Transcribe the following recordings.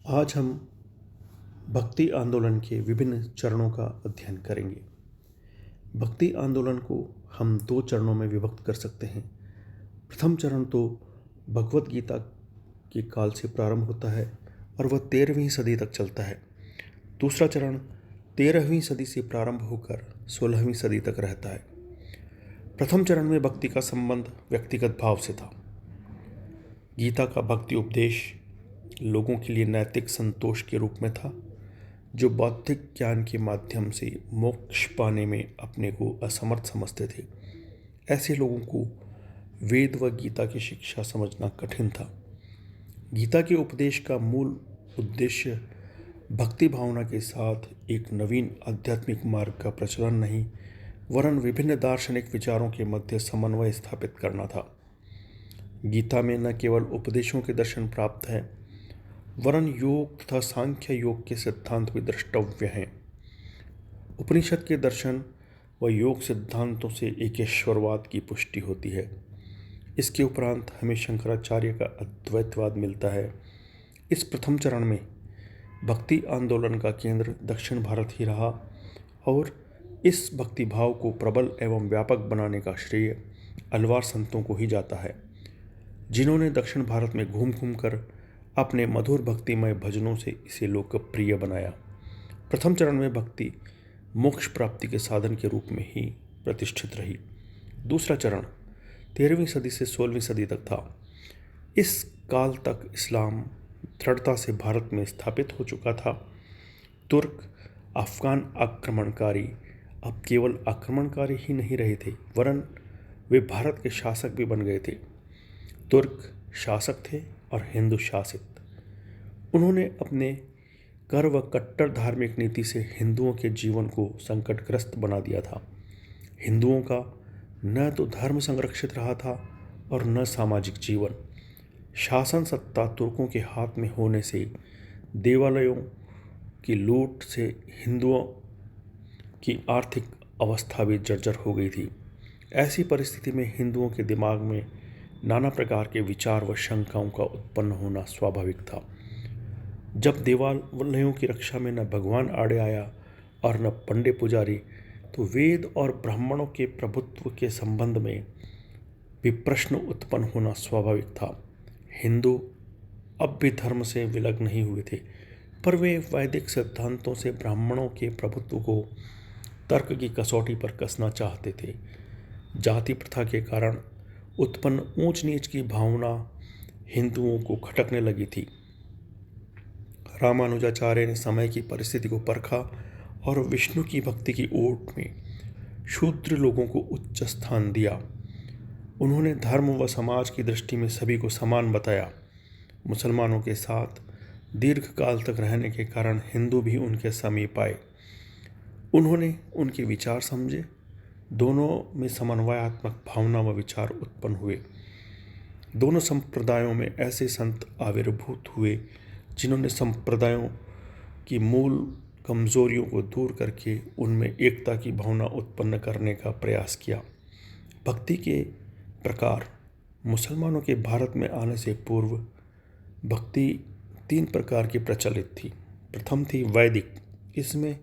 आज हम भक्ति आंदोलन के विभिन्न चरणों का अध्ययन करेंगे। भक्ति आंदोलन को हम दो चरणों में विभक्त कर सकते हैं। प्रथम चरण तो भगवत गीता के काल से प्रारंभ होता है और वह 13वीं सदी तक चलता है। दूसरा चरण 13वीं सदी से प्रारंभ होकर 16वीं सदी तक रहता है। प्रथम चरण में भक्ति का संबंध व्यक्तिगत भाव से था। गीता का भक्ति उपदेश लोगों के लिए नैतिक संतोष के रूप में था, जो बौद्धिक ज्ञान के माध्यम से मोक्ष पाने में अपने को असमर्थ समझते थे। ऐसे लोगों को वेद व गीता की शिक्षा समझना कठिन था। गीता के उपदेश का मूल उद्देश्य भक्ति भावना के साथ एक नवीन आध्यात्मिक मार्ग का प्रचलन नहीं, वरन विभिन्न दार्शनिक विचारों के मध्य समन्वय स्थापित करना था। गीता में न केवल उपदेशों के दर्शन प्राप्त हैं, वरन योग तथा सांख्य योग के सिद्धांत भी द्रष्टव्य हैं। उपनिषद के दर्शन व योग सिद्धांतों से एकेश्वरवाद की पुष्टि होती है। इसके उपरांत हमें शंकराचार्य का अद्वैतवाद मिलता है। इस प्रथम चरण में भक्ति आंदोलन का केंद्र दक्षिण भारत ही रहा और इस भक्ति भाव को प्रबल एवं व्यापक बनाने का श्रेय अलवार संतों को ही जाता है, जिन्होंने दक्षिण भारत में घूम घूम कर अपने मधुर भक्तिमय भजनों से इसे लोकप्रिय बनाया। प्रथम चरण में भक्ति मोक्ष प्राप्ति के साधन के रूप में ही प्रतिष्ठित रही। दूसरा चरण 13वीं सदी से 16वीं सदी तक था। इस काल तक इस्लाम दृढ़ता से भारत में स्थापित हो चुका था। तुर्क अफगान आक्रमणकारी अब केवल आक्रमणकारी ही नहीं रहे थे, वरन वे भारत के शासक भी बन गए थे। तुर्क शासक थे और हिंदू शासित। उन्होंने अपने कर व कट्टर धार्मिक नीति से हिंदुओं के जीवन को संकटग्रस्त बना दिया था। हिंदुओं का न तो धर्म संरक्षित रहा था और न सामाजिक जीवन। शासन सत्ता तुर्कों के हाथ में होने से देवालयों की लूट से हिंदुओं की आर्थिक अवस्था भी जर्जर हो गई थी। ऐसी परिस्थिति में हिंदुओं के दिमाग में नाना प्रकार के विचार व शंकाओं का उत्पन्न होना स्वाभाविक था। जब देवालयों की रक्षा में न भगवान आड़े आया और न पंडे पुजारी, तो वेद और ब्राह्मणों के प्रभुत्व के संबंध में भी प्रश्न उत्पन्न होना स्वाभाविक था। हिंदू अब भी धर्म से विलग नहीं हुए थे, पर वे वैदिक सिद्धांतों से ब्राह्मणों के प्रभुत्व को तर्क की कसौटी पर कसना चाहते थे। जाति प्रथा के कारण उत्पन्न ऊंच नीच की भावना हिंदुओं को खटकने लगी थी। रामानुजाचार्य ने समय की परिस्थिति को परखा और विष्णु की भक्ति की ओट में शूद्र लोगों को उच्च स्थान दिया। उन्होंने धर्म व समाज की दृष्टि में सभी को समान बताया। मुसलमानों के साथ दीर्घ काल तक रहने के कारण हिंदू भी उनके समीप आए। उन्होंने उनके विचार समझे। दोनों में समन्वयात्मक भावना व विचार उत्पन्न हुए। दोनों संप्रदायों में ऐसे संत आविर्भूत हुए जिन्होंने संप्रदायों की मूल कमजोरियों को दूर करके उनमें एकता की भावना उत्पन्न करने का प्रयास किया। भक्ति के प्रकार मुसलमानों के भारत में आने से पूर्व भक्ति 3 प्रकार की प्रचलित थी। प्रथम थी वैदिक। इसमें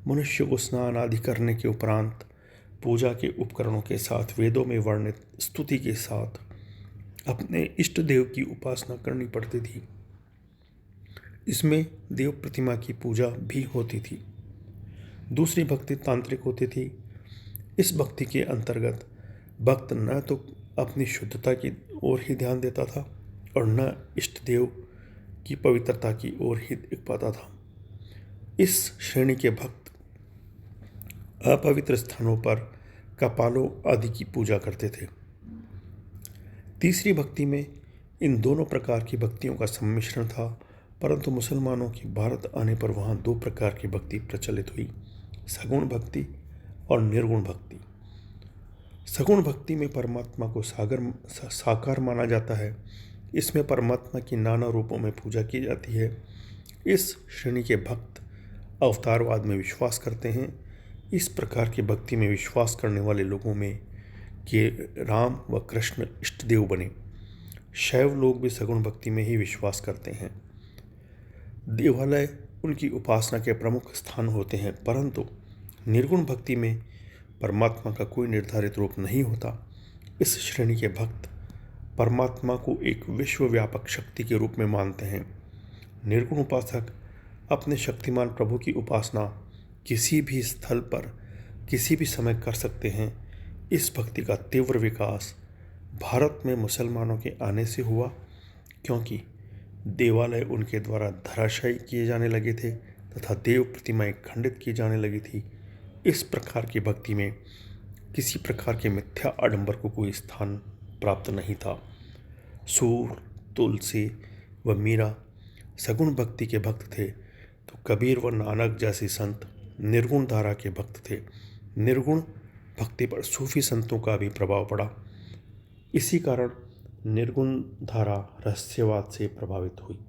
मनुष्य को स्नान आदि करने के उपरांत पूजा के उपकरणों के साथ वेदों में वर्णित स्तुति के साथ अपने इष्ट देव की उपासना करनी पड़ती थी। इसमें देव प्रतिमा की पूजा भी होती थी। दूसरी भक्ति तांत्रिक होती थी। इस भक्ति के अंतर्गत भक्त न तो अपनी शुद्धता की ओर ही ध्यान देता था और न इष्ट देव की पवित्रता की ओर ही देख पाता था। इस श्रेणी के भक्त अपवित्र स्थानों पर कपालों आदि की पूजा करते थे। तीसरी भक्ति में इन दोनों प्रकार की भक्तियों का सम्मिश्रण था, परंतु मुसलमानों के भारत आने पर वहाँ 2 प्रकार की भक्ति प्रचलित हुई, सगुण भक्ति और निर्गुण भक्ति। सगुण भक्ति में परमात्मा को साकार माना जाता है। इसमें परमात्मा की नाना रूपों में पूजा की जाती है। इस श्रेणी के भक्त अवतारवाद में विश्वास करते हैं। इस प्रकार की भक्ति में विश्वास करने वाले लोगों में कि राम व कृष्ण इष्टदेव बने। शैव लोग भी सगुण भक्ति में ही विश्वास करते हैं। देवालय उनकी उपासना के प्रमुख स्थान होते हैं, परंतु निर्गुण भक्ति में परमात्मा का कोई निर्धारित रूप नहीं होता। इस श्रेणी के भक्त परमात्मा को एक विश्वव्यापक शक्ति के रूप में मानते हैं। निर्गुण उपासक अपने शक्तिमान प्रभु की उपासना किसी भी स्थल पर किसी भी समय कर सकते हैं। इस भक्ति का तीव्र विकास भारत में मुसलमानों के आने से हुआ, क्योंकि देवालय उनके द्वारा धराशायी किए जाने लगे थे तथा देव प्रतिमाएं खंडित की जाने लगी थी। इस प्रकार की भक्ति में किसी प्रकार के मिथ्या आडंबर को कोई स्थान प्राप्त नहीं था। सूर, तुलसी व मीरा सगुण भक्ति के भक्त थे, तो कबीर व नानक जैसे संत निर्गुण धारा के भक्त थे। निर्गुण भक्ति पर सूफी संतों का भी प्रभाव पड़ा। इसी कारण निर्गुण धारा रहस्यवाद से प्रभावित हुई।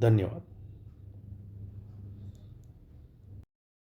धन्यवाद।